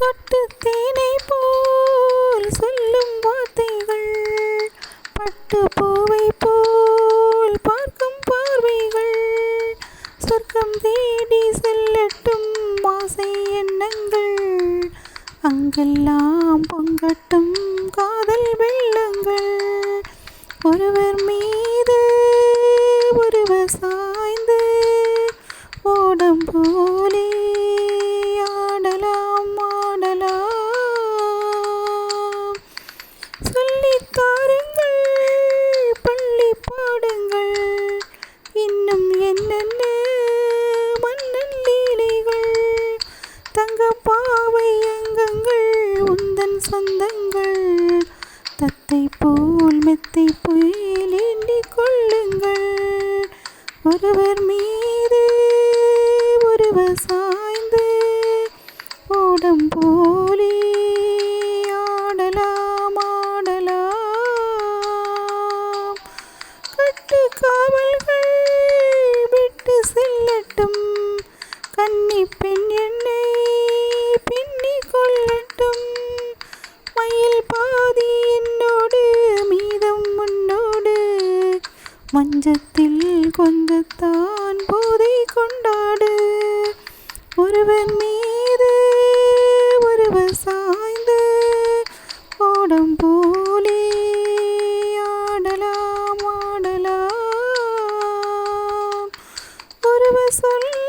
சொட்டு தேனை போல் சொல்லும் வார்த்தைகள், பட்டு பூவை போல் பார்க்கும் பார்வைகள், சொர்க்கம் தேடி செல்லட்டும் ஆசை எண்ணங்கள், அங்கெல்லாம் பொங்கட்டும் காதல் வெள்ளங்கள். ஒருவர் மீது ஒருவர் சாய்ந்து ஓடம் போலே ஆடலாம் ஆடலாம். சொல்லித் தாருங்கள் பள்ளி பாடுங்கள், இன்னும் என்னென்ன மன்னன் லீலைகள். தங்க பாவை அங்கங்கள் உந்தன் சொந்தங்கள், தத்தை போல் மெத்தை புயல் எண்ணிக் கொள்ளுங்கள். ஒருவர் மீது ஒருவர் சாய்ந்து ஓடம் போலே ஆடலாம் ஆடலாம். கட்டு காவல்கள் விட்டு செல்லட்டும், கன்னி பெண் என்னை பின்னி கொள்ளட்டும். மயில் பாதி என்னோடு மீதம் முன்னோடு, மஞ்சத்தில் கொஞ்சத்தான் போதை கொண்டாடு. ஒருவர் மீது ஒருவர் சாய்ந்து ஓடம் போலே ஆடலாம் ஆடலாம். ஒருவர் சொல்ல